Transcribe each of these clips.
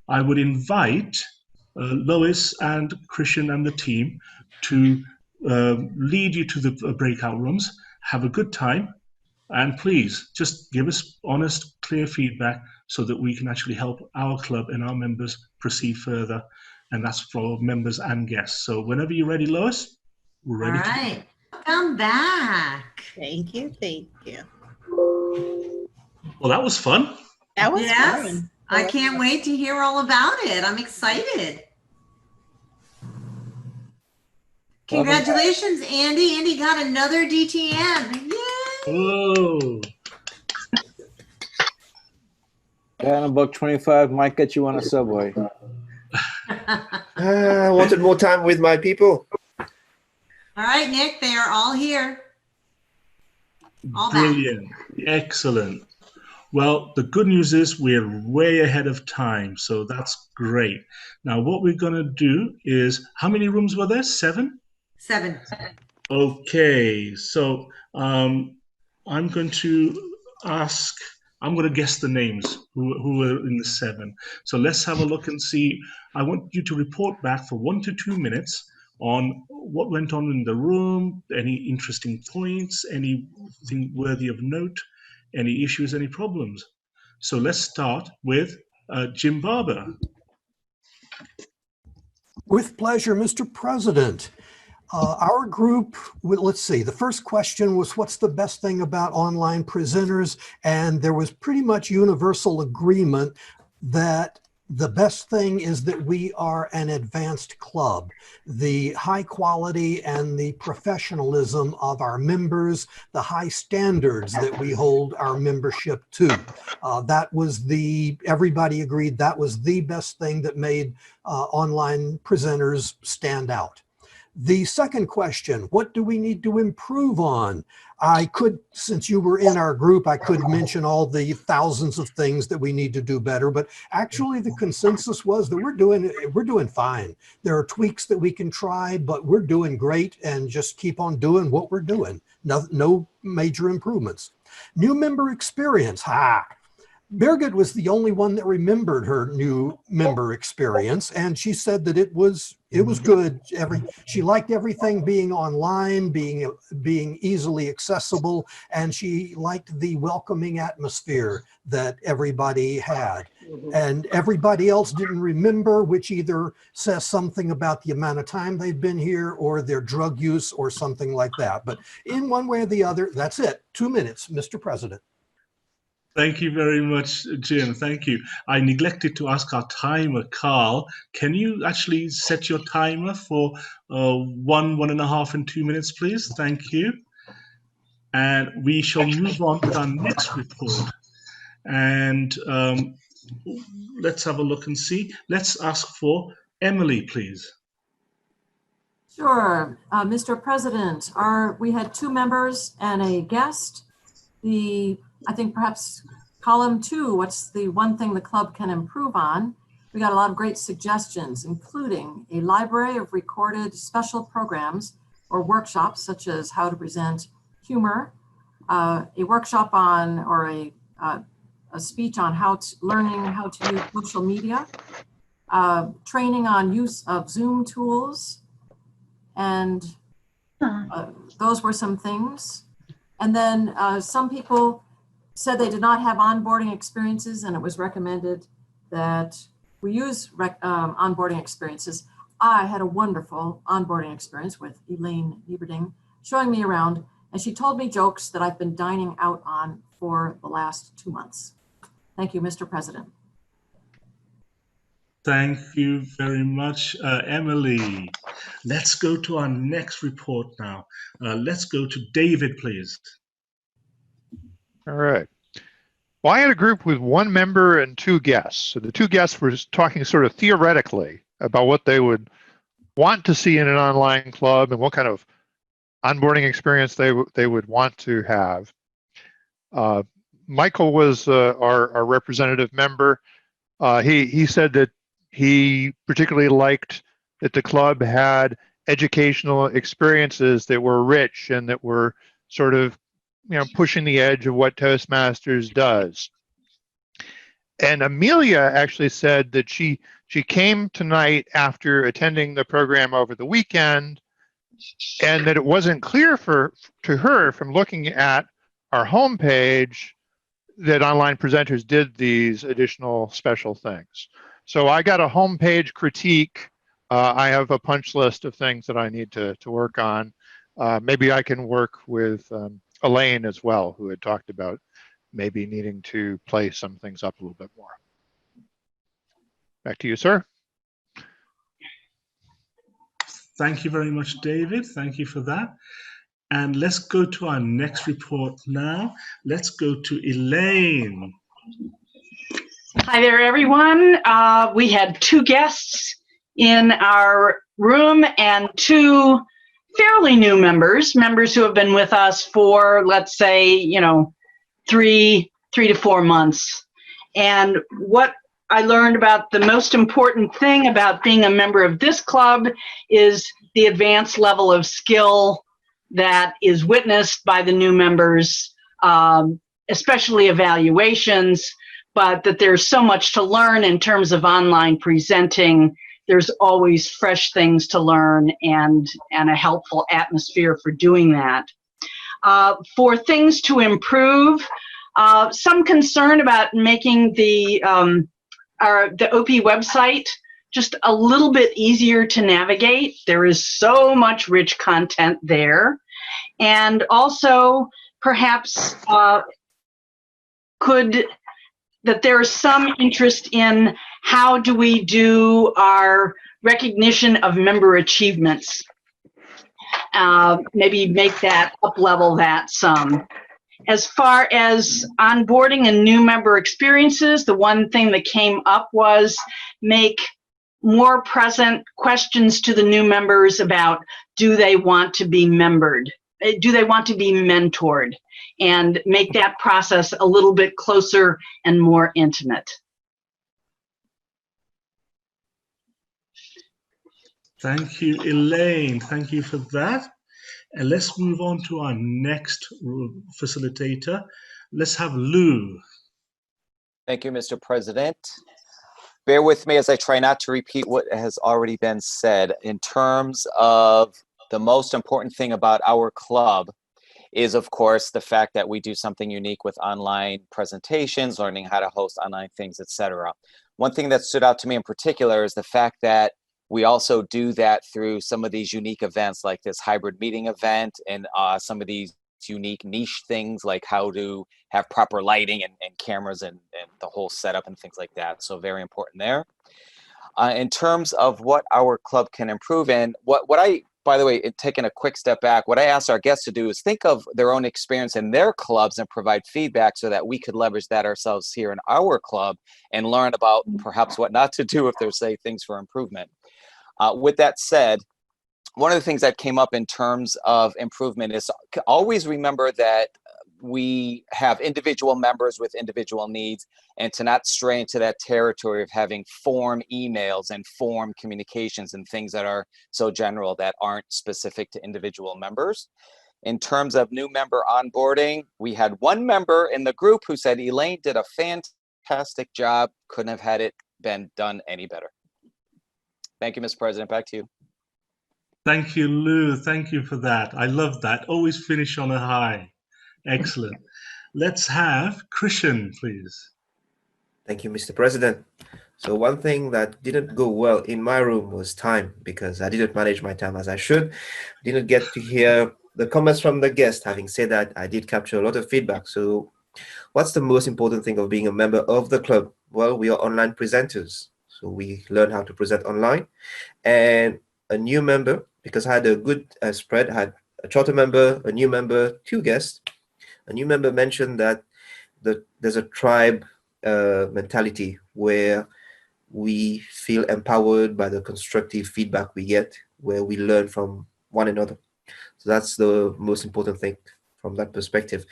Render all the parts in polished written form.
I would invite Lois and Christian and the team to lead you to the breakout rooms, have a good time, and please just give us honest, clear feedback so that we can actually help our club and our members proceed further. And that's for members and guests. So whenever you're ready, Lois, we're ready. All right. Welcome back. Thank you. Thank you. Well, that was fun. That was yes, fun. I can't wait to hear all about it. I'm excited. Congratulations, Andy. Andy got another DTM. Yay! Whoa. Yeah, buck 25 might get you on a subway. I wanted more time with my people. All right, Nick, they are all here. All Brilliant. back. Excellent. Well, the good news is we're way ahead of time, so that's great. Now, what we're going to do is, how many rooms were there? 7? 7. Okay, so I'm going to ask, I'm going to guess the names who are in the 7. So let's have a look and see. I want you to report back for 1 to 2 minutes on what went on in the room, any interesting points, anything worthy of note, any issues, any problems. So let's start with Jim Barber. With pleasure, Mr. President. Our group, let's see, the first question was, what's the best thing about online presenters? And there was pretty much universal agreement that the best thing is that we are an advanced club. The high quality and the professionalism of our members, the high standards that we hold our membership to. That was everybody agreed that was the best thing that made online presenters stand out. The second question, what do we need to improve on? I could, since you were in our group, I could mention all the thousands of things that we need to do better, but actually the consensus was that we're doing fine. There are tweaks that we can try, but we're doing great, and just keep on doing what we're doing. No major improvements. New member experience, Birgit was the only one that remembered her new member experience, and she said that it was good. She liked everything being online, being easily accessible, and she liked the welcoming atmosphere that everybody had. And everybody else didn't remember, which either says something about the amount of time they've been here or their drug use or something like that. But in one way or the other, that's it. 2 minutes, Mr. President. Thank you very much, Jim. Thank you. I neglected to ask our timer, Carl. Can you actually set your timer for 1.5, and 2 minutes, please? Thank you. And we shall move on to our next report. And let's have a look and see. Let's ask for Emily, please. Sure. Mr. President, we had 2 members and a guest. I think perhaps column 2, what's the one thing the club can improve on? We got a lot of great suggestions, including a library of recorded special programs or workshops, such as how to present humor, a workshop on, or a speech on learning how to use social media, training on use of Zoom tools, and those were some things. And then some people said they did not have onboarding experiences, and it was recommended that we use onboarding experiences. I had a wonderful onboarding experience with Elaine Lieberding showing me around, and she told me jokes that I've been dining out on for the last 2 months. Thank you, Mr. President. Thank you very much, Emily. Let's go to our next report now. Let's go to David, please. All right. Well, I had a group with 1 member and 2 guests. So the 2 guests were talking sort of theoretically about what they would want to see in an online club and what kind of onboarding experience they would want to have. Michael was our representative member. He said that he particularly liked that the club had educational experiences that were rich and that were sort of pushing the edge of what Toastmasters does. And Amelia actually said that she came tonight after attending the program over the weekend, and that it wasn't clear to her from looking at our homepage that online presenters did these additional special things. So I got a homepage critique. I have a punch list of things that I need to work on. Maybe I can work with Elaine as well, who had talked about maybe needing to play some things up a little bit more. Back to you, sir. Thank you very much, David. Thank you for that. And let's go to our next report now. Let's go to Elaine. Hi there, everyone. We had 2 guests in our room and 2 fairly new members who have been with us for, let's say, 3 to 4 months. And what I learned about the most important thing about being a member of this club is the advanced level of skill that is witnessed by the new members, especially evaluations, but that there's so much to learn in terms of online presenting. There's always fresh things to learn and a helpful atmosphere for doing that. For things to improve, some concern about making the OP website just a little bit easier to navigate. There is so much rich content there. And also perhaps that there's some interest in how do we do our recognition of member achievements. Maybe make that up-level that some. As far as onboarding and new member experiences, the one thing that came up was make more present questions to the new members about, do they want to be membered? Do they want to be mentored? And make that process a little bit closer and more intimate. Thank you, Elaine. Thank you for that. And let's move on to our next facilitator. Let's have Lou. Thank you, Mr. President. Bear with me as I try not to repeat what has already been said. In terms of the most important thing about our club is, of course, the fact that we do something unique with online presentations, learning how to host online things, etc. One thing that stood out to me in particular is the fact that we also do that through some of these unique events like this hybrid meeting event and some of these unique niche things like how to have proper lighting and cameras and the whole setup and things like that. So very important there. In terms of what our club can improve in, what I, by the way, taking a quick step back, what I asked our guests to do is think of their own experience in their clubs and provide feedback so that we could leverage that ourselves here in our club and learn about perhaps what not to do if there's, say, things for improvement. With that said, one of the things that came up in terms of improvement is always remember that we have individual members with individual needs, and to not stray into that territory of having form emails and form communications and things that are so general that aren't specific to individual members. In terms of new member onboarding, we had one member in the group who said Elaine did a fantastic job, couldn't have had it been done any better. Thank you, Mr. President. Back to you. Thank you, Lou. Thank you for that. I love that. Always finish on a high. Excellent. Let's have Christian, please. Thank you, Mr. President. So one thing that didn't go well in my room was time, because I didn't manage my time as I should. Didn't get to hear the comments from the guests. Having said that, I did capture a lot of feedback. So what's the most important thing of being a member of the club? Well, we are online presenters. So we learn how to present online. And a new member, because I had a good spread, I had a charter member, a new member, 2 guests. A new member mentioned that there's a tribe mentality where we feel empowered by the constructive feedback we get, where we learn from one another. So that's the most important thing from that perspective.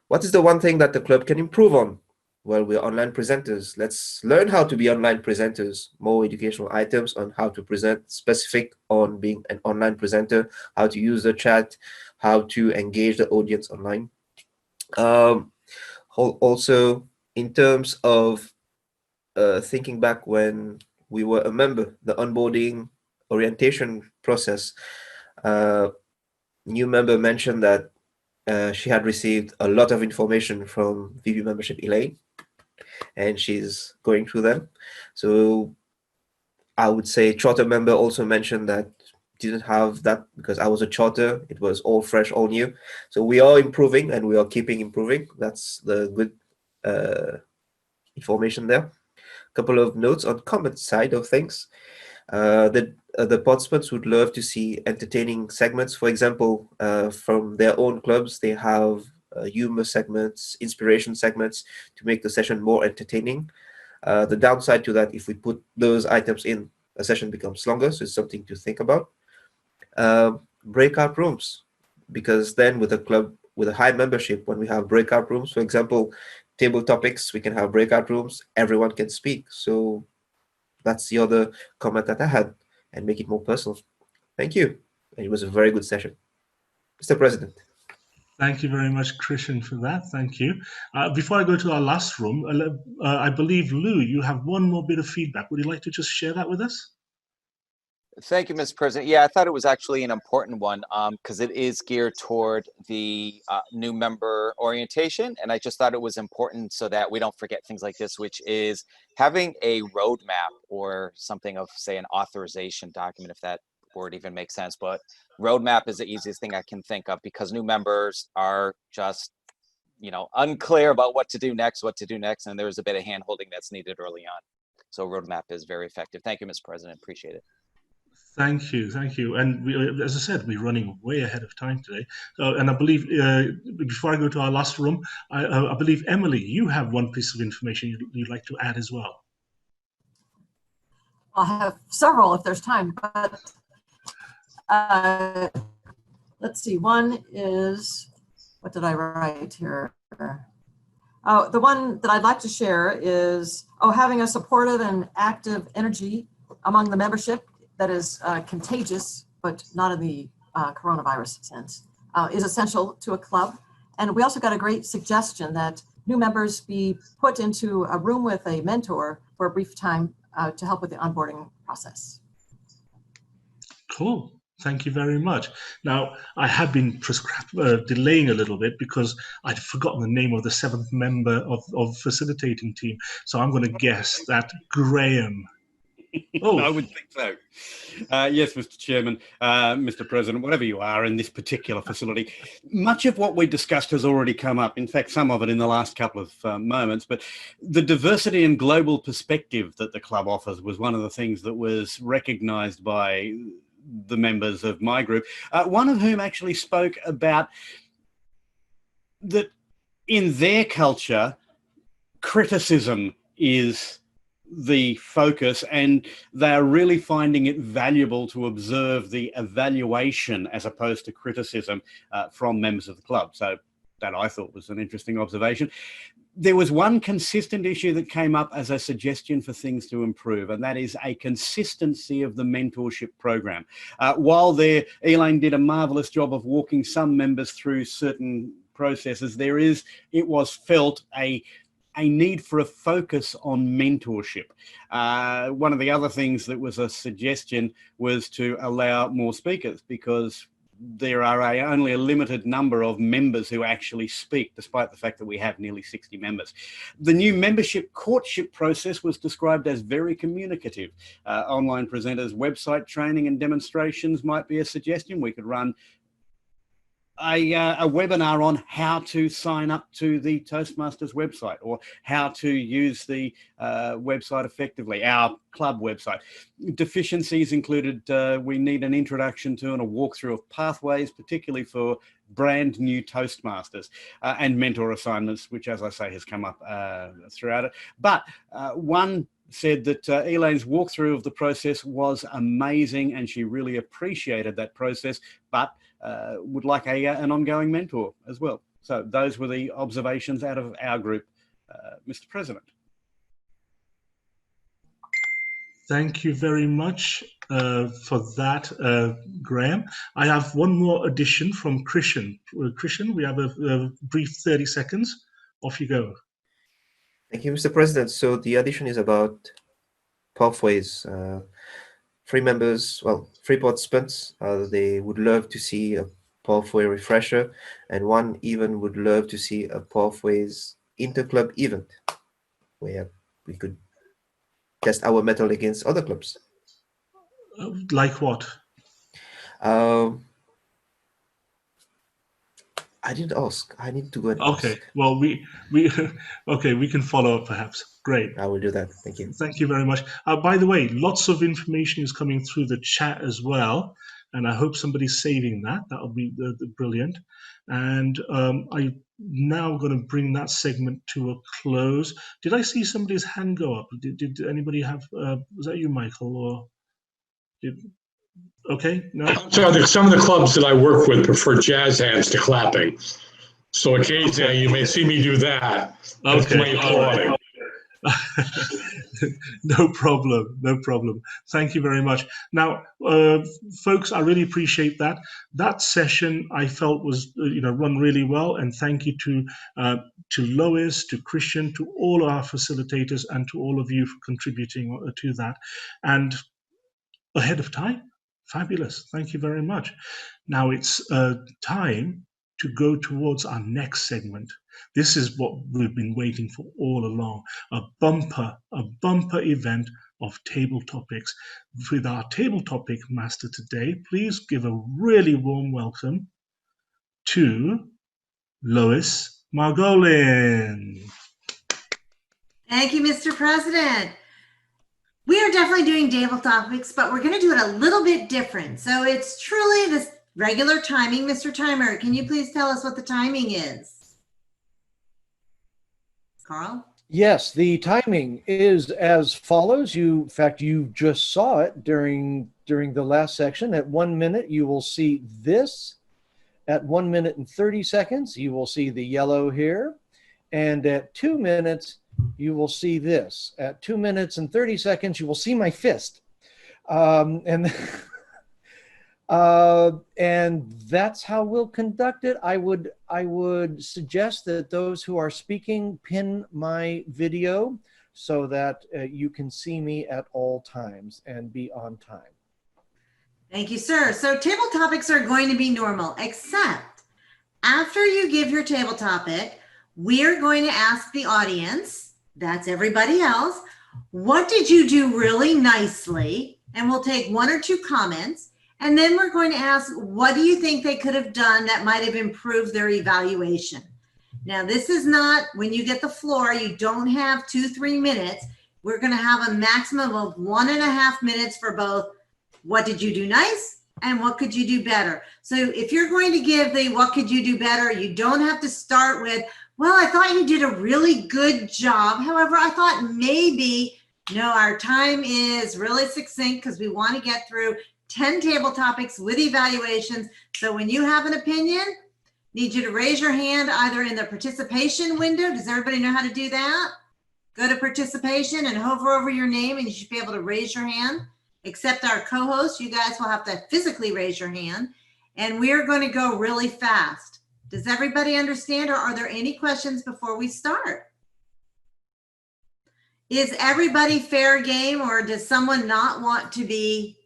What is the one thing that the club can improve on? Well, we're online presenters. Let's learn how to be online presenters. More educational items on how to present, specific on being an online presenter, how to use the chat, how to engage the audience online. Also, in terms of thinking back when we were a member, the onboarding orientation process, new member mentioned that she had received a lot of information from VP membership Elaine, and she's going through them. So I would say charter member also mentioned that didn't have that because I was a charter. It was all fresh, all new. So we are improving and we are keeping improving. That's the good information there. A couple of notes on comment side of things. The participants would love to see entertaining segments. For example, from their own clubs, they have humor segments, inspiration segments to make the session more entertaining. The downside to that, if we put those items in, a session becomes longer, so it's something to think about. Breakout rooms, because then with a club with a high membership, when we have breakout rooms, for example, table topics, we can have breakout rooms, everyone can speak. So that's the other comment that I had, and make it more personal. Thank you. It was a very good session. Mr. President. Thank you very much, Christian, for that. Thank you. Before I go to our last room, I believe, Lou, you have one more bit of feedback. Would you like to just share that with us? Thank you, Mr. President. Yeah, I thought it was actually an important one because it is geared toward the new member orientation. And I just thought it was important so that we don't forget things like this, which is having a roadmap or something of, say, an authorization document, if that word even makes sense. But roadmap is the easiest thing I can think of because new members are just, unclear about what to do next. And there's a bit of hand-holding that's needed early on. So roadmap is very effective. Thank you, Mr. President. Appreciate it. Thank you, thank you. And we, as I said, we're running way ahead of time today. And I believe, before I go to our last room, I believe, Emily, you have one piece of information you'd like to add as well. I'll have several if there's time, but let's see. One is, what did I write here? Oh, the one that I'd like to share is, having a supportive and active energy among the membership that is contagious, but not in the coronavirus sense, is essential to a club. And we also got a great suggestion that new members be put into a room with a mentor for a brief time to help with the onboarding process. Cool. Thank you very much. Now, I have been delaying a little bit because I'd forgotten the name of the 7th member of facilitating team. So I'm going to guess that Graham. Oh, I would think so. Yes, Mr. Chairman, Mr. President, whatever you are in this particular facility, much of what we discussed has already come up. In fact, some of it in the last couple of moments. But the diversity and global perspective that the club offers was one of the things that was recognised by the members of my group, one of whom actually spoke about that in their culture, criticism is the focus, and they're really finding it valuable to observe the evaluation as opposed to criticism from members of the club. So that I thought was an interesting observation. There was one consistent issue that came up as a suggestion for things to improve, and that is a consistency of the mentorship program. While Elaine did a marvelous job of walking some members through certain processes, it was felt a need for a focus on mentorship. One of the other things that was a suggestion was to allow more speakers, because there are only a limited number of members who actually speak, despite the fact that we have nearly 60 members. The new membership courtship process was described as very communicative. Online presenters, website training and demonstrations might be a suggestion. We could run a webinar on how to sign up to the Toastmasters website, or how to use the website effectively, our club website. Deficiencies included, we need an introduction to and a walkthrough of pathways, particularly for brand new Toastmasters, and mentor assignments, which, as I say, has come up throughout it. But one said that Elaine's walkthrough of the process was amazing, and she really appreciated that process, but would like an ongoing mentor as well. So those were the observations out of our group, Mr. President. thank you very much for that, Graham. I have one more addition from Christian. Christian, we have a brief 30 seconds. Off you go. Thank you, Mr. President. So the addition is about pathways. Three members, well, three participants, they would love to see a pathway refresher, and one even would love to see a pathways interclub event where we could test our mettle against other clubs. Like what? I didn't ask. I need to go and Okay. ask. Well, we okay. We can follow up perhaps. Great. I will do that. Thank you. Thank you very much. By the way, lots of information is coming through the chat as well, and I hope somebody's saving that. That will be brilliant. And I'm now going to bring that segment to a close. Did I see somebody's hand go up? Did anybody have? Was that you, Michael, or did? Okay, no. So some of the clubs that I work with prefer jazz hands to clapping. So occasionally you may see me do that. Okay. All right. No problem. No problem. Thank you very much. Now, folks, I really appreciate that. That session I felt was, run really well. And thank you to Lois, to Christian, to all our facilitators, and to all of you for contributing to that. And ahead of time. Fabulous. Thank you very much. Now it's time to go towards our next segment. This is what we've been waiting for all along, a bumper event of table topics. With our table topic master today, please give a really warm welcome to Lois Margolin. Thank you, Mr. President. We are definitely doing table topics, but we're going to do it a little bit different. So it's truly this regular timing. Mr. Timer, can you please tell us what the timing is? Carl? Yes, the timing is as follows. In fact, you just saw it during the last section. At 1 minute, you will see this. At 1 minute and 30 seconds, you will see the yellow here. And at 2 minutes, you will see this. At 2 minutes and 30 seconds, you will see my fist. And that's how we'll conduct it. I would suggest that those who are speaking pin my video so that you can see me at all times and be on time. Thank you, sir. So table topics are going to be normal, except after you give your table topic, we're going to ask the audience, that's everybody else, what did you do really nicely? And we'll take 1 or 2 comments. And then we're going to ask, what do you think they could have done that might have improved their evaluation? Now, this is not, when you get the floor, you don't have 2-3 minutes. We're going to have a maximum of 1.5 minutes for both what did you do nice and what could you do better. So if you're going to give the what could you do better, you don't have to start with, well, I thought you did a really good job. However, I thought maybe, no, our time is really succinct because we want to get through 10 table topics with evaluations. So when you have an opinion, need you to raise your hand either in the participation window. Does everybody know how to do that? Go to participation and hover over your name and you should be able to raise your hand. Except our co-host, you guys will have to physically raise your hand. And we're going to go really fast. Does everybody understand, or are there any questions before we start? Is everybody fair game, or does someone not want to be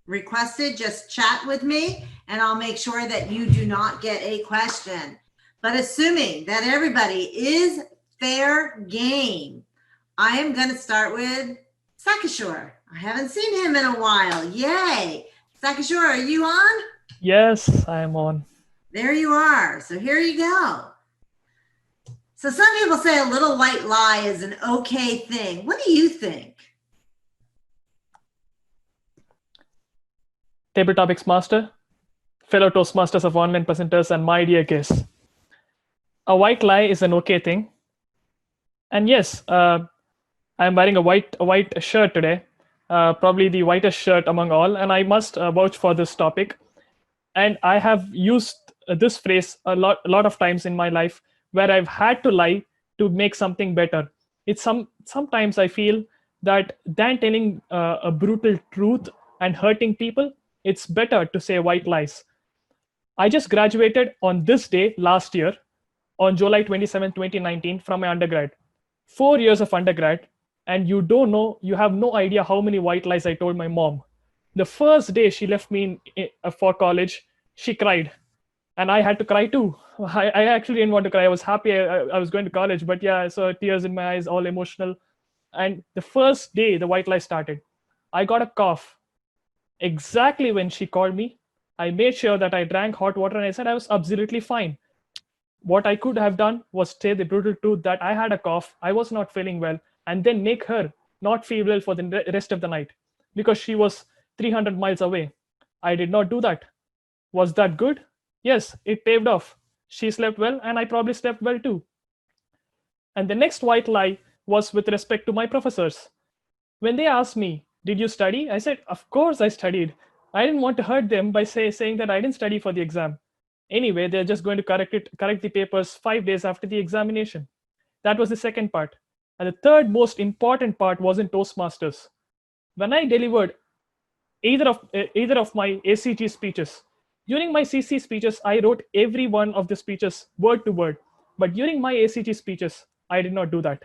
requested? Just chat with me and I'll make sure that you do not get a question. But assuming that everybody is fair game, I am going to start with Sakashore. I haven't seen him in a while. Yay. Sakashore, are you on? Yes, I am on. There you are. So here you go. So some people say a little white lie is an okay thing. What do you think? Table Topics Master, fellow Toastmasters of online presenters, and my dear guests. A white lie is an okay thing. And yes, I'm wearing a white shirt today, probably the whitest shirt among all, and I must vouch for this topic. And I have used this phrase a lot of times in my life where I've had to lie to make something better. It's sometimes I feel that than telling a brutal truth and hurting people, it's better to say white lies. I just graduated on this day last year, on July 27, 2019, from my undergrad. 4 years of undergrad, and you don't know, you have no idea how many white lies I told my mom. The first day she left me for college, she cried, and I had to cry too. I actually didn't want to cry. I was happy I was going to college, but yeah, I saw tears in my eyes, all emotional. And the first day the white lie started, I got a cough. Exactly when she called me, I made sure that I drank hot water and I said I was absolutely fine. What I could have done was say the brutal truth that I had a cough, I was not feeling well, and then make her not feel well for the rest of the night because she was 300 miles away. I did not do that. Was that good? Yes, it paved off. She slept well, and I probably slept well too. And the next white lie was with respect to my professors. When they asked me, "Did you study?" I said, "Of course I studied." I didn't want to hurt them by saying that I didn't study for the exam. Anyway, they're just going to correct the papers 5 days after the examination. That was the second part. And the third most important part was in Toastmasters. When I delivered either of my ACG speeches, during my CC speeches, I wrote every one of the speeches word to word. But during my ACG speeches, I did not do that.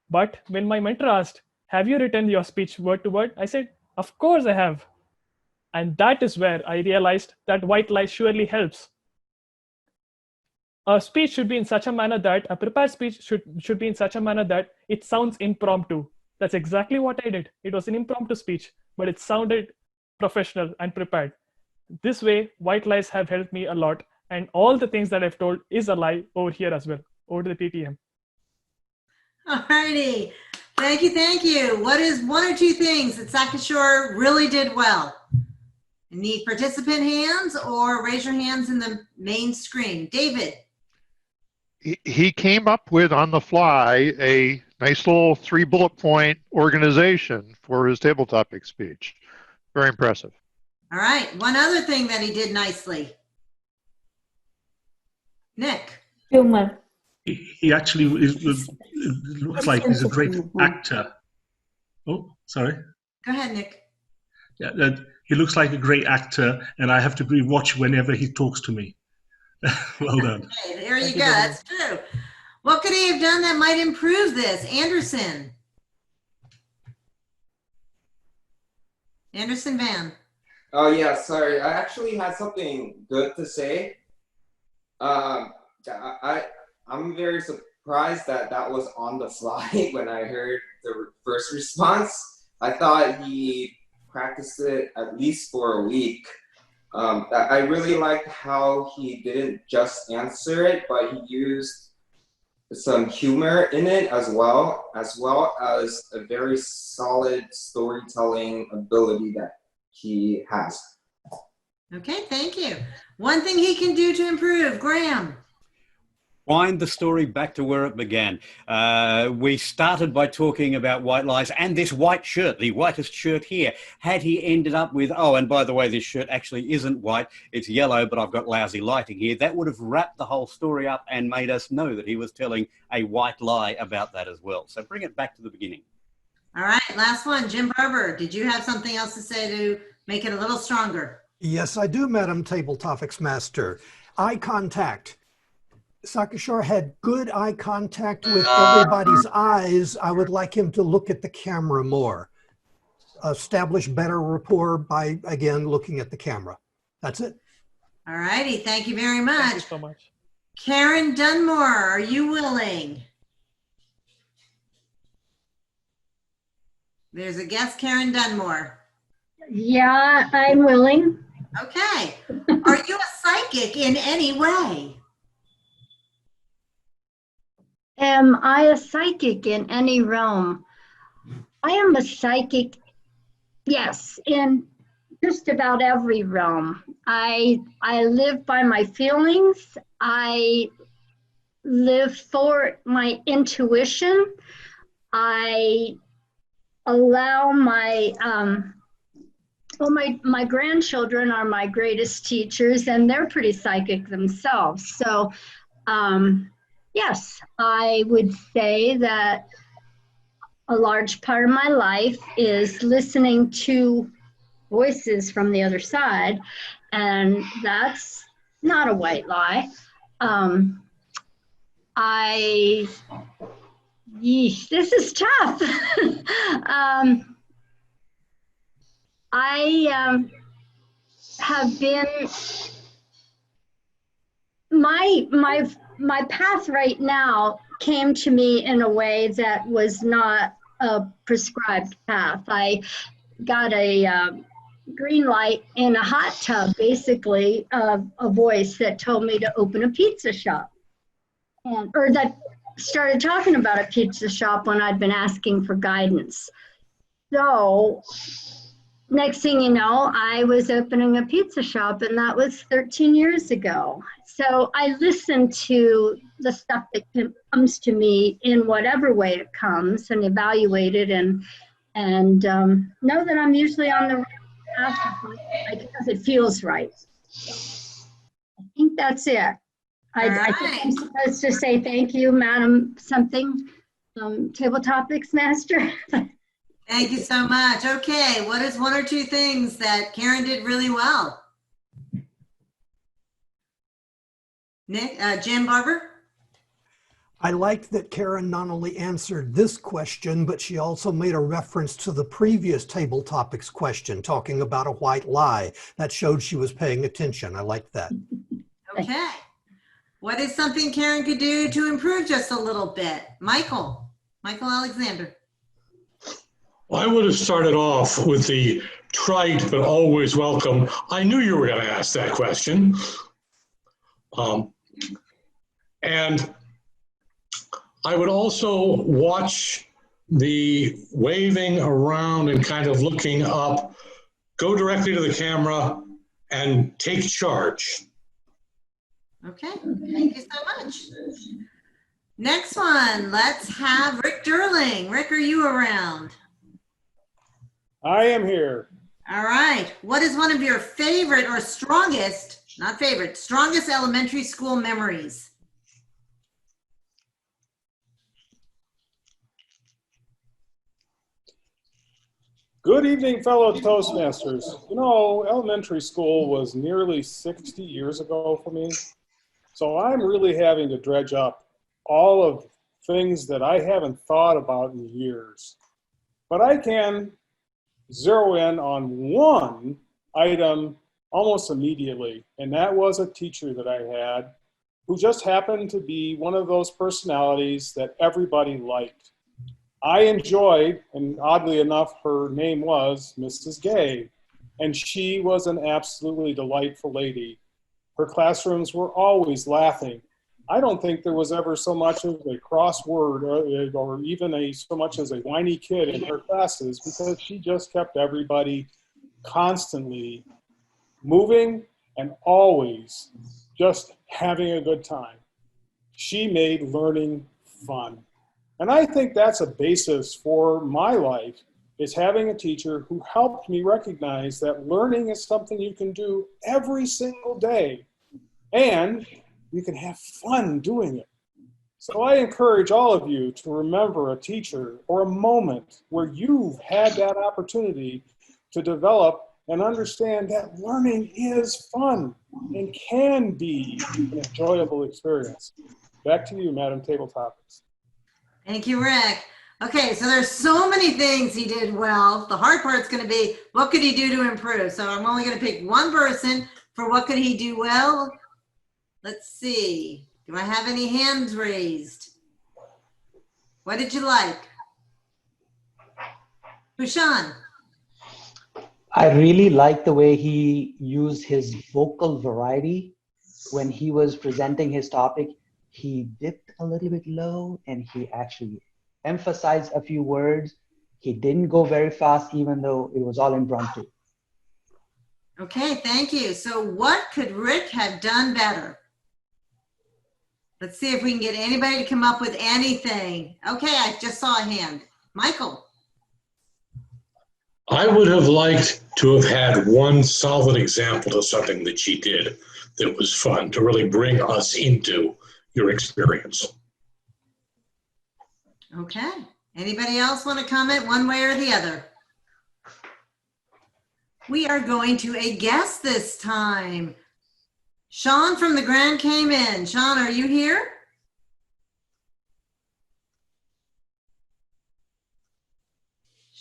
But when my mentor asked, "Have you written your speech word to word?" I said, "Of course I have." And that is where I realized that white lie surely helps. A speech should be in such a manner that, a prepared speech should be in such a manner that it sounds impromptu. That's exactly what I did. It was an impromptu speech, but it sounded professional and prepared. This way, white lies have helped me a lot. And all the things that I've told is a lie over here as well, over to the TTM. All righty. Thank you. Thank you. What is one or two things that Sakashore really did well? You need participant hands or raise your hands in the main screen. David. He came up with, on the fly, a nice little 3 bullet point organization for his table topic speech. Very impressive. All right. One other thing that he did nicely. Nick. Humor. He actually looks like he's a great actor. Oh, sorry. Go ahead, Nick. Yeah, he looks like a great actor, and I have to rewatch whenever he talks to me. Well done. Okay, there you go. That's true. What could he have done that might improve this? Anderson. Anderson Van. Oh yeah, sorry. I actually had something good to say. I'm very surprised that that was on the fly when I heard the first response. I thought he practiced it at least for a week. I really liked how he didn't just answer it, but he used some humor in it as well as a very solid storytelling ability that he has. Okay, thank you. One thing he can do to improve, Graham. Wind the story back to where it began. We started by talking about white lies and this white shirt, the whitest shirt here. Had he ended up with, oh, and by the way, this shirt actually isn't white, it's yellow, but I've got lousy lighting here, that would have wrapped the whole story up and made us know that he was telling a white lie about that as well. So bring it back to the beginning. All right, last one. Jim Barber, did you have something else to say to make it a little stronger? Yes, I do, Madam Table Topics Master. Eye contact. Sakashore had good eye contact with everybody's eyes. I would like him to look at the camera more. Establish better rapport by, again, looking at the camera. That's it. All righty. Thank you very much. Thank you so much. Karen Dunmore, are you willing? There's a guest, Karen Dunmore. Yeah, I'm willing. Okay. Are you a psychic in any way? Am I a psychic in any realm? I am a psychic, yes, in just about every realm. I live by my feelings. I live for my intuition. I allow my, my grandchildren are my greatest teachers, and they're pretty psychic themselves. So, yes, I would say that a large part of my life is listening to voices from the other side, and that's not a white lie. I Yeesh, this is tough. I have been my path right now came to me in a way that was not a prescribed path. I got a green light in a hot tub, basically, a voice that told me to open a pizza shop, or that started talking about a pizza shop when I'd been asking for guidance. So next thing you know, I was opening a pizza shop, and that was 13 years ago. So I listen to the stuff that comes to me in whatever way it comes, and evaluate it, and know that I'm usually on the right path because it feels right. So I think that's it. I think I'm supposed to say thank you, Madam something, Table Topics Master. Thank you so much. Okay, what is one or two things that Karen did really well? Nick, Jim Barber? I liked that Karen not only answered this question, but she also made a reference to the previous Table Topics question, talking about a white lie. That showed she was paying attention. I liked that. Okay. What is something Karen could do to improve just a little bit? Michael Alexander. I would have started off with the trite but always welcome. I knew you were going to ask that question. And I would also watch the waving around and kind of looking up, go directly to the camera and take charge. Okay, thank you so much. Next one, let's have Rick Durling. Rick, are you around? I am here. All right. What is one of your favorite or strongest, not favorite, strongest elementary school memories? Good evening, fellow Toastmasters. You know, elementary school was nearly 60 years ago for me. So I'm really having to dredge up all of things that I haven't thought about in years. But I can zero in on one item almost immediately, and that was a teacher that I had who just happened to be one of those personalities that everybody liked. I enjoyed, and oddly enough, her name was Mrs. Gay, and she was an absolutely delightful lady. Her classrooms were always laughing. I don't think there was ever so much as a crossword or even so much as a whiny kid in her classes, because she just kept everybody constantly moving and always just having a good time. She made learning fun. And I think that's a basis for my life, is having a teacher who helped me recognize that learning is something you can do every single day, and you can have fun doing it. So I encourage all of you to remember a teacher or a moment where you've had that opportunity to develop and understand that learning is fun and can be an enjoyable experience. Back to you, Madam Table Topics. Thank you, Rick. Okay, so there's so many things he did well. The hard part's going to be, what could he do to improve? So I'm only going to pick one person for what could he do well. Let's see. Do I have any hands raised? What did you like? Hushan. I really like the way he used his vocal variety when he was presenting his topic. He dipped a little bit low and he actually emphasized a few words. He didn't go very fast, even though it was all impromptu. Okay, thank you. So what could Rick have done better? Let's see if we can get anybody to come up with anything. Okay, I just saw a hand. Michael. I would have liked to have had one solid example of something that she did that was fun to really bring us into your experience. Okay. Anybody else want to comment one way or the other? We are going to a guest this time. Sean from the Grand Cayman. Sean, are you here?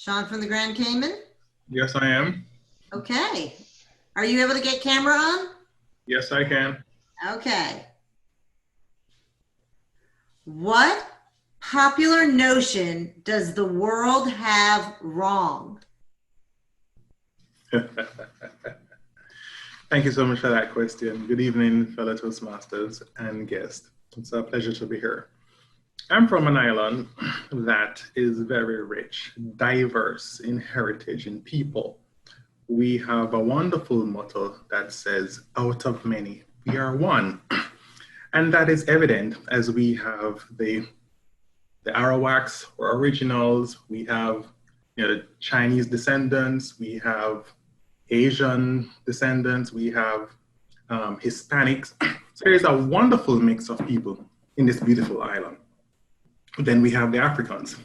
Sean from the Grand Cayman? Yes, I am. Okay. Are you able to get camera on? Yes, I can. Okay. What popular notion does the world have wrong? Thank you so much for that question. Good evening, fellow Toastmasters and guests. It's a pleasure to be here. I'm from an island that is very rich, diverse in heritage and people. We have a wonderful motto that says, out of many, we are one. And that is evident as we have the Arawaks or originals, we have Chinese descendants, we have Asian descendants, we have Hispanics. So there's a wonderful mix of people in this beautiful island. Then we have the Africans.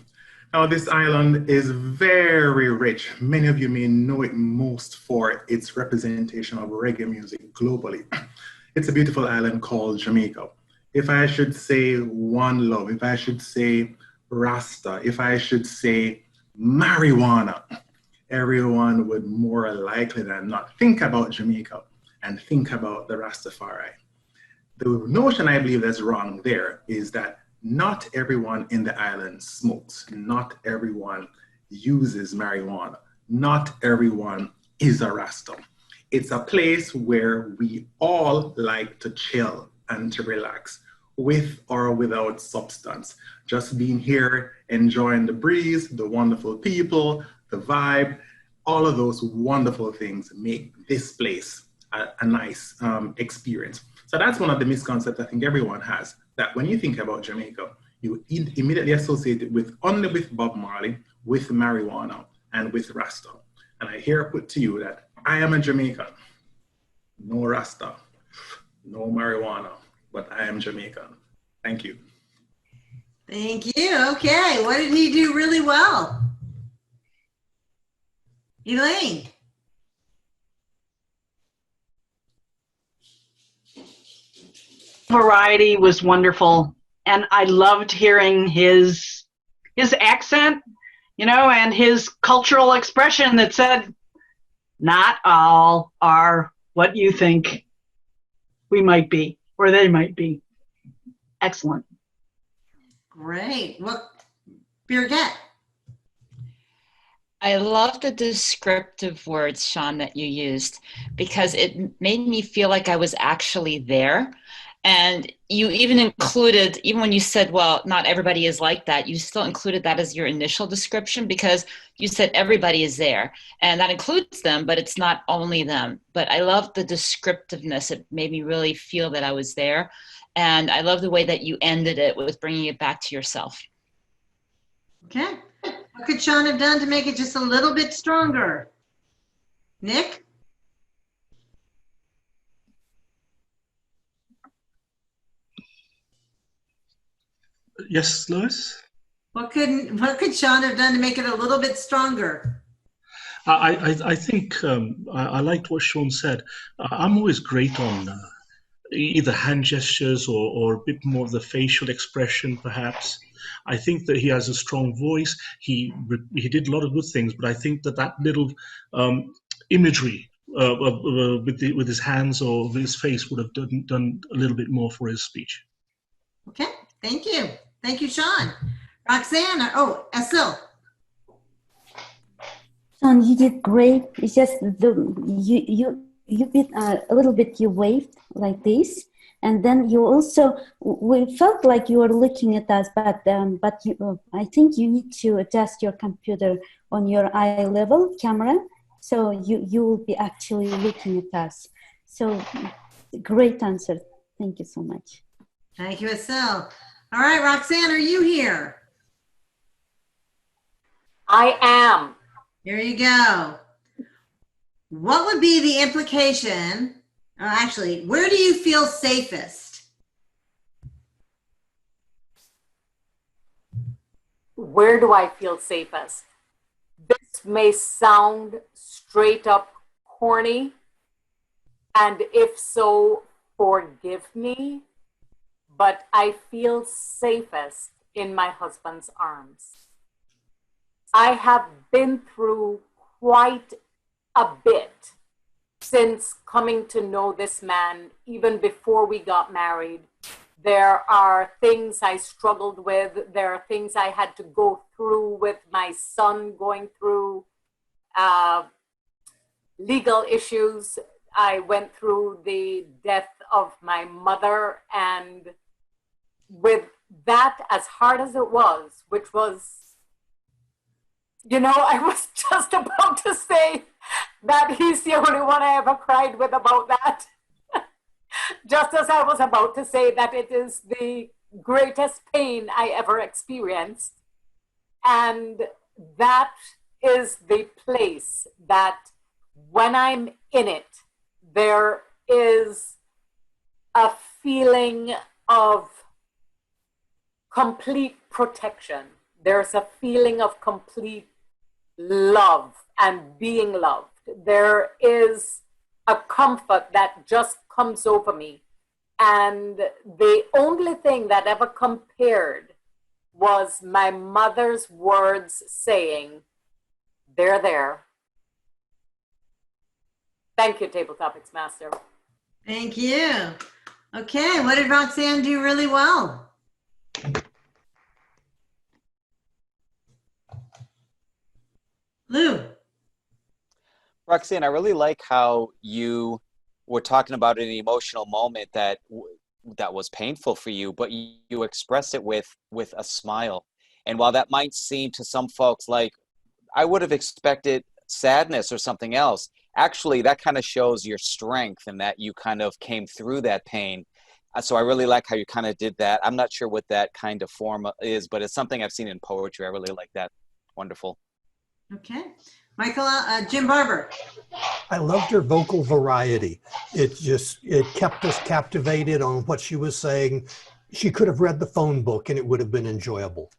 Now this island is very rich. Many of you may know it most for its representation of reggae music globally. It's a beautiful island called Jamaica. If I should say one love, if I should say Rasta, if I should say marijuana, everyone would more likely than not think about Jamaica and think about the Rastafari. The notion I believe that's wrong there is that not everyone in the island smokes, not everyone uses marijuana, not everyone is a Rasta. It's a place where we all like to chill and to relax with or without substance. Just being here, enjoying the breeze, the wonderful people, the vibe, all of those wonderful things make this place a nice experience. So that's one of the misconceptions I think everyone has, that when you think about Jamaica, you immediately associate it with only with Bob Marley, with marijuana, and with Rasta. And I here put to you that I am a Jamaican. No Rasta, no marijuana, but I am Jamaican. Thank you. Thank you. Okay, what did he do really well? Elaine. Variety was wonderful, and I loved hearing his accent, and his cultural expression that said, not all are what you think we might be or they might be. Excellent. Great. Well, Birgit. I love the descriptive words, Sean, that you used, because it made me feel like I was actually there. And you even included, even when you said, well, not everybody is like that, you still included that as your initial description, because you said everybody is there. And that includes them, but it's not only them. But I love the descriptiveness. It made me really feel that I was there. And I love the way that you ended it with bringing it back to yourself. Okay. What could Sean have done to make it just a little bit stronger? Nick? Yes, Lois? What could Sean have done to make it a little bit stronger? I think I liked what Sean said. I'm always great on either hand gestures or a bit more of the facial expression, perhaps. I think that he has a strong voice. He did a lot of good things, but I think that little imagery with his hands or with his face would have done a little bit more for his speech. Okay, thank you. Thank you, Sean. Roxanne, Esil. Sean, you did great. It's just you bit a little bit. You waved like this, and then you also we felt like you were looking at us, but I think you need to adjust your computer on your eye level camera, so you will be actually looking at us. So great answer. Thank you so much. Thank you, Esil. All right, Roxanne, are you here? I am. Here you go. What would be the implication, or actually, where do you feel safest? Where do I feel safest? This may sound straight up corny, and if so, forgive me, but I feel safest in my husband's arms. I have been through quite a bit since coming to know this man, even before we got married. There are things I struggled with. There are things I had to go through with my son, going through legal issues. I went through the death of my mother, and with that, as hard as it was, which was, you know, I was just about to say that he's the only one I ever cried with about that. Just as I was about to say that it is the greatest pain I ever experienced. And that is the place that when I'm in it, there is a feeling of complete protection. There's a feeling of complete love and being loved. There is a comfort that just comes over me. And the only thing that ever compared was my mother's words saying, "They're there." Thank you, Table Topics Master. Thank you. Okay, what did Roxanne do really well? Lou. Roxanne, I really like how you were talking about an emotional moment that was painful for you, but you expressed it with a smile. And while that might seem to some folks like I would have expected sadness or something else, actually that kind of shows your strength and that you kind of came through that pain. So I really like how you kind of did that. I'm not sure what that kind of form is, but it's something I've seen in poetry. I really like that. Wonderful. Okay. Michael, Jim Barber. I loved her vocal variety. It kept us captivated on what she was saying. She could have read the phone book and it would have been enjoyable.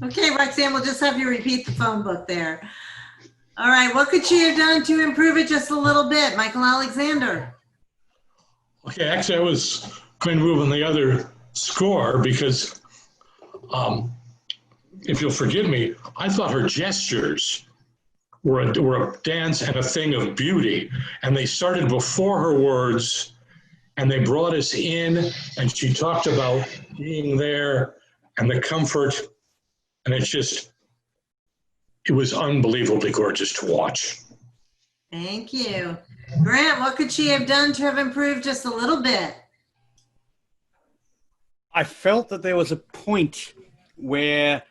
Okay, Roxanne, we'll just have you repeat the phone book there. All right, what could she have done to improve it just a little bit? Michael Alexander. Okay, actually, I was going to move on the other score because if you'll forgive me, I thought her gestures were a dance and a thing of beauty. And they started before her words, and they brought us in, and she talked about being there and the comfort. And it was unbelievably gorgeous to watch. Thank you. Grant, what could she have done to have improved just a little bit? I felt that there was a point where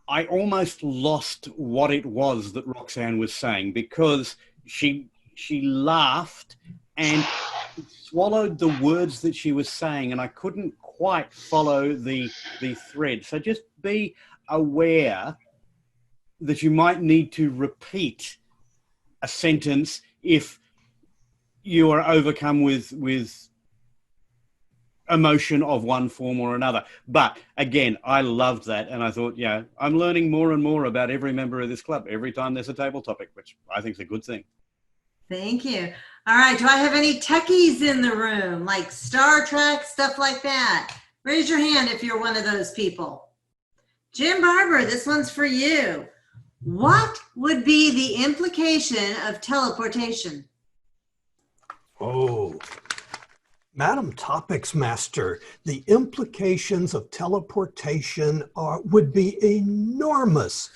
I almost lost what it was that Roxanne was saying, because she laughed and swallowed the words that she was saying, and I couldn't quite follow the thread. So just be aware that you might need to repeat a sentence if you are overcome with emotion of one form or another. But again, I loved that, and I thought, yeah, I'm learning more and more about every member of this club every time there's a table topic, which I think is a good thing. Thank you. All right, do I have any techies in the room, like Star Trek, stuff like that? Raise your hand if you're one of those people. Jim Barber, this one's for you. What would be the implication of teleportation? Oh, Madam Topics Master, the implications of teleportation would be enormous.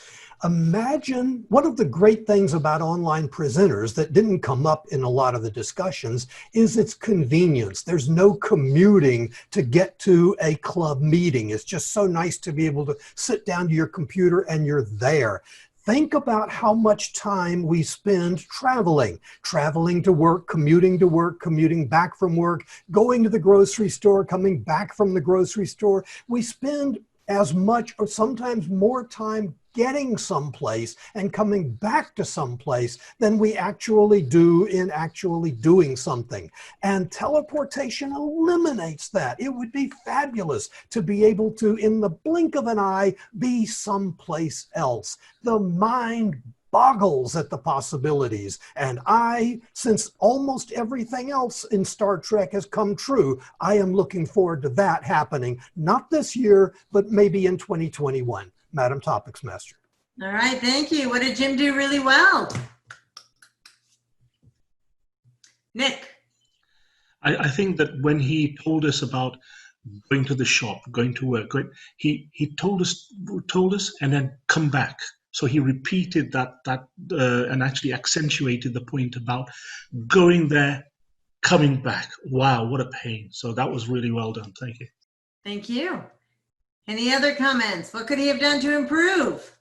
Imagine one of the great things about online presenters that didn't come up in a lot of the discussions is its convenience. There's no commuting to get to a club meeting. It's just so nice to be able to sit down to your computer and you're there. Think about how much time we spend traveling to work, commuting back from work, going to the grocery store, coming back from the grocery store. We spend as much or sometimes more time getting someplace and coming back to someplace than we actually do in actually doing something. And teleportation eliminates that. It would be fabulous to be able to, in the blink of an eye, be someplace else. The mind boggles at the possibilities. And since almost everything else in Star Trek has come true, I am looking forward to that happening, not this year, but maybe in 2021. Madam Topics Master. All right, thank you. What did Jim do really well? Nick. I think that when he told us about going to the shop, going to work, he told us and then come back. So he repeated that and actually accentuated the point about going there, coming back. Wow, what a pain. So that was really well done. Thank you. Thank you. Any other comments? What could he have done to improve?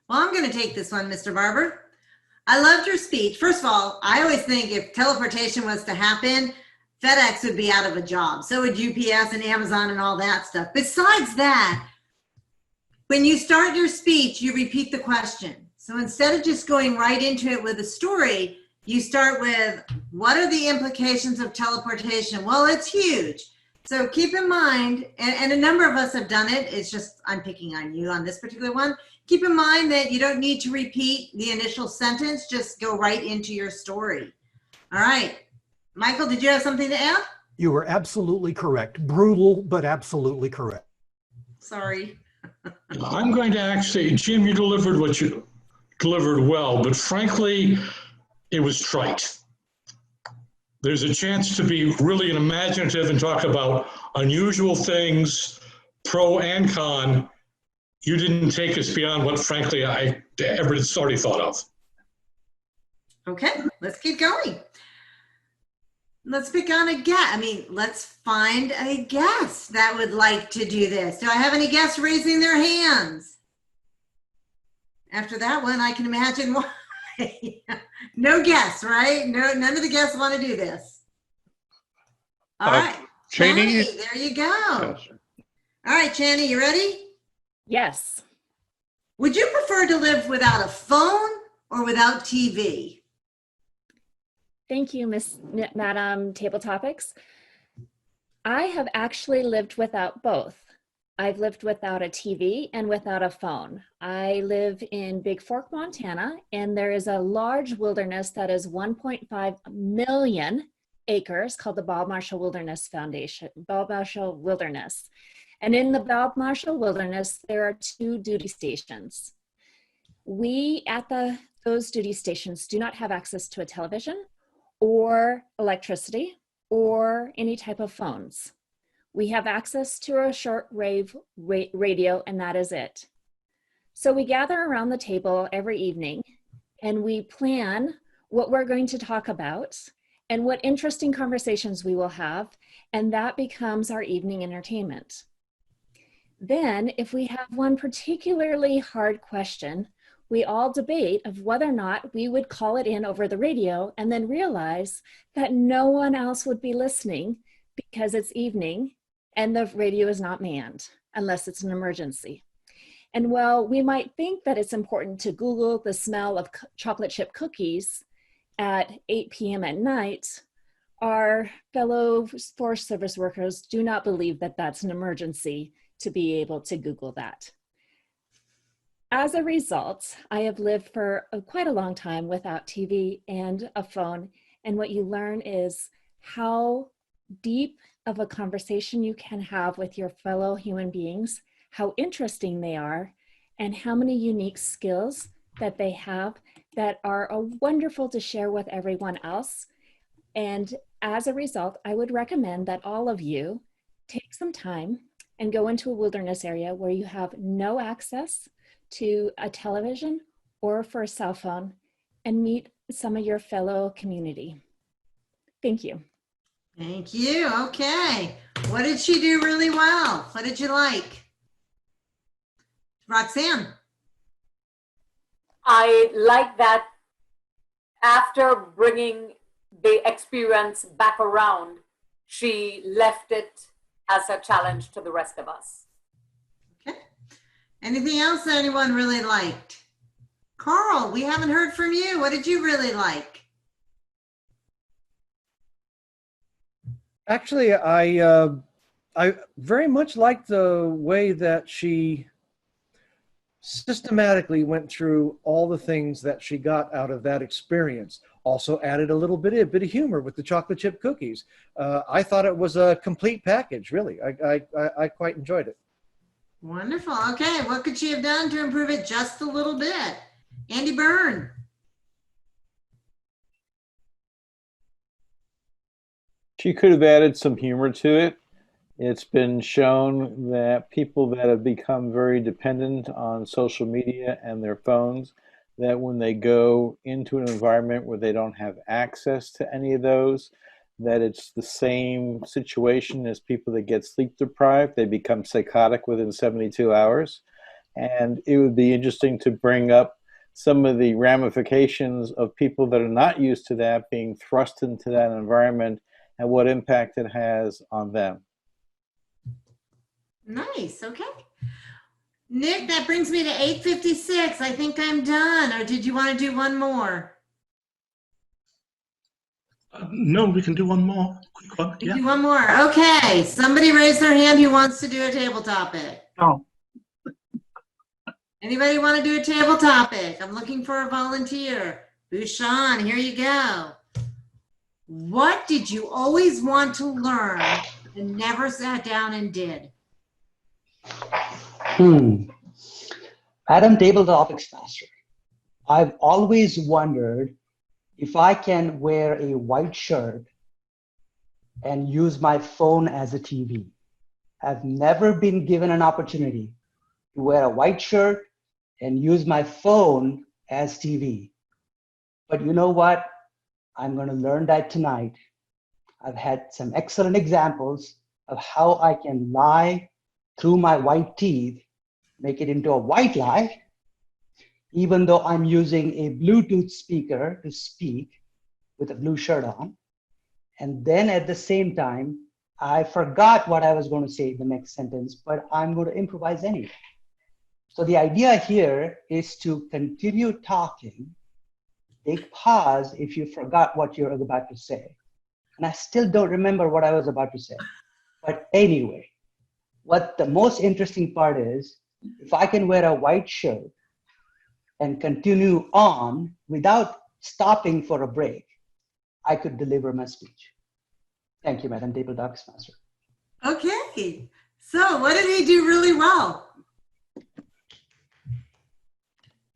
Well, I'm going to take this one, Mr. Barber. I loved your speech. First of all, I always think if teleportation was to happen, FedEx would be out of a job. So would UPS and Amazon and all that stuff. Besides that, when you start your speech, you repeat the question. So instead of just going right into it with a story, you start with, what are the implications of teleportation? Well, it's huge. So keep in mind, and a number of us have done it. It's just, I'm picking on you on this particular one. Keep in mind that you don't need to repeat the initial sentence, just go right into your story. All right. Michael, did you have something to add? You were absolutely correct. Brutal, but absolutely correct. Sorry. I'm going to actually, Jim, you delivered what you delivered well, but frankly, it was trite. There's a chance to be really imaginative and talk about unusual things, pro and con. You didn't take us beyond what, frankly, I ever already thought of. Okay, let's keep going. Let's pick on a guest. Let's find a guest that would like to do this. Do I have any guests raising their hands? After that one, I can imagine why. No guests, right? No, none of the guests want to do this. All right, Channy, there you go. Yes. All right, Channy, you ready? Yes. Would you prefer to live without a phone or without TV? Thank you, Madam Table Topics. I have actually lived without both. I've lived without a TV and without a phone. I live in Big Fork, Montana, and there is a large wilderness that is 1.5 million acres called the Bob Marshall Wilderness Foundation, Bob Marshall Wilderness. And in the Bob Marshall Wilderness, there are 2 duty stations. We at those duty stations do not have access to a television or electricity or any type of phones. We have access to a shortwave radio, and that is it. So we gather around the table every evening and we plan what we're going to talk about and what interesting conversations we will have, and that becomes our evening entertainment. Then, if we have one particularly hard question, we all debate of whether or not we would call it in over the radio and then realize that no one else would be listening because it's evening and the radio is not manned unless it's an emergency. And while we might think that it's important to Google the smell of chocolate chip cookies at 8 p.m. at night, our fellow Forest Service workers do not believe that that's an emergency to be able to Google that. As a result, I have lived for quite a long time without TV and a phone, and what you learn is how deep of a conversation you can have with your fellow human beings, how interesting they are, and how many unique skills that they have that are wonderful to share with everyone else. And as a result, I would recommend that all of you take some time and go into a wilderness area where you have no access to a television or for a cell phone and meet some of your fellow community. Thank you. Thank you. Okay. What did she do really well? What did you like? Roxanne. I like that after bringing the experience back around, she left it as a challenge to the rest of us. Okay. Anything else that anyone really liked? Carl, we haven't heard from you. What did you really like? Actually, I very much liked the way that she systematically went through all the things that she got out of that experience. Also added a little bit of humor with the chocolate chip cookies. I thought it was a complete package, really. I quite enjoyed it. Wonderful. Okay, what could she have done to improve it just a little bit? Andy Byrne. She could have added some humor to it. It's been shown that people that have become very dependent on social media and their phones, that when they go into an environment where they don't have access to any of those, that it's the same situation as people that get sleep deprived. They become psychotic within 72 hours. And it would be interesting to bring up some of the ramifications of people that are not used to that being thrust into that environment and what impact it has on them. Nice. Okay. Nick, that brings me to 8:56. I think I'm done. Or did you want to do one more? No, we can do one more. Quick one. Do one more. Okay. Somebody raise their hand who wants to do a table topic. Oh. Anybody want to do a table topic? I'm looking for a volunteer. Bhushan, here you go. What did you always want to learn and never sat down and did? Madam Table Topics Master, I've always wondered if I can wear a white shirt and use my phone as a TV. I've never been given an opportunity to wear a white shirt and use my phone as TV. But you know what? I'm going to learn that tonight. I've had some excellent examples of how I can lie through my white teeth, make it into a white lie, even though I'm using a Bluetooth speaker to speak with a blue shirt on. And then at the same time, I forgot what I was going to say in the next sentence, but I'm going to improvise anyway. So the idea here is to continue talking, take pause if you forgot what you're about to say. And I still don't remember what I was about to say. But anyway, what the most interesting part is, if I can wear a white shirt and continue on without stopping for a break, I could deliver my speech. Thank you, Madam Table Topics Master. Okay, so what did he do really well?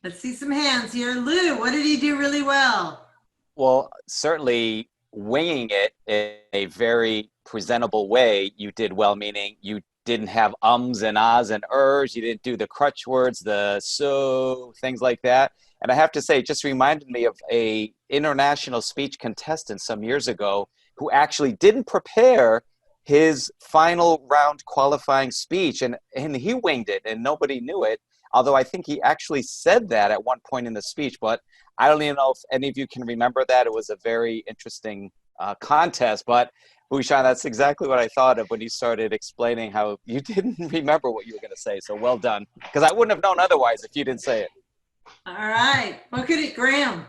Let's see some hands here. Lou, what did he do really well? Well, certainly winging it in a very presentable way, you did well, meaning you didn't have ums and ahs and ers. You didn't do the crutch words, the so, things like that. And I have to say, it just reminded me of a international speech contestant some years ago who actually didn't prepare his final round qualifying speech. And he winged it and nobody knew it. Although I think he actually said that at one point in the speech, but I don't even know if any of you can remember that. It was a very interesting contest, but Bhushan, that's exactly what I thought of when you started explaining how you didn't remember what you were going to say. So well done, because I wouldn't have known otherwise if you didn't say it. All right, look at it, Graham.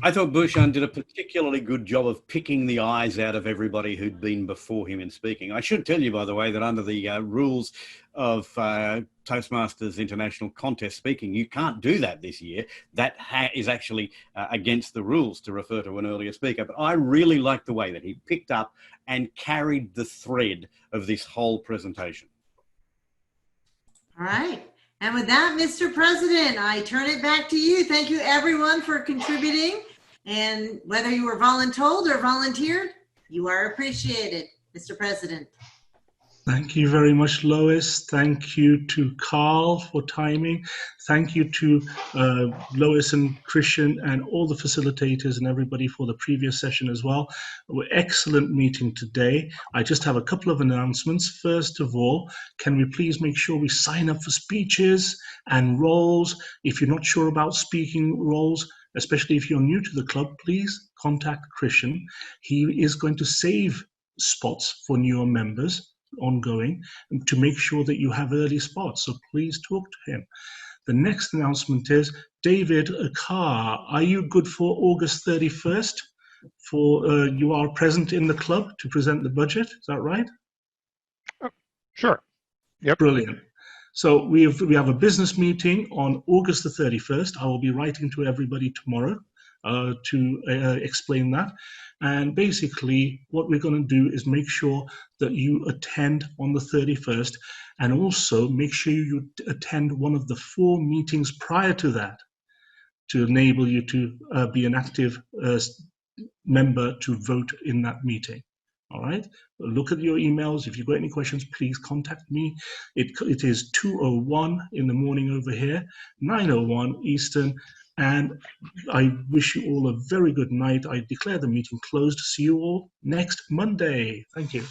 I thought Bhushan did a particularly good job of picking the eyes out of everybody who'd been before him in speaking. I should tell you, by the way, that under the rules of Toastmasters International Contest Speaking, you can't do that this year. That is actually against the rules to refer to an earlier speaker. But I really liked the way that he picked up and carried the thread of this whole presentation. All right. And with that, Mr. President, I turn it back to you. Thank you, everyone, for contributing. And whether you were voluntold or volunteered, you are appreciated, Mr. President. Thank you very much, Lois. Thank you to Carl for timing. Thank you to Lois and Christian and all the facilitators and everybody for the previous session as well. Excellent meeting today. I just have a couple of announcements. First of all, can we please make sure we sign up for speeches and roles? If you're not sure about speaking roles, especially if you're new to the club, please contact Christian. He is going to save spots for newer members ongoing to make sure that you have early spots. So please talk to him. The next announcement is, David Carr, are you good for August 31st? You are present in the club to present the budget, is that right? Sure. Yep. Brilliant. So we have a business meeting on August the 31st. I will be writing to everybody tomorrow to explain that. And basically, what we're going to do is make sure that you attend on the 31st, and also make sure you attend one of the 4 meetings prior to that to enable you to be an active member to vote in that meeting. All right, look at your emails. If you've got any questions, please contact me. It is 2:01 in the morning over here, 9:01 Eastern, and I wish you all a very good night. I declare the meeting closed. See you all next Monday. Thank you.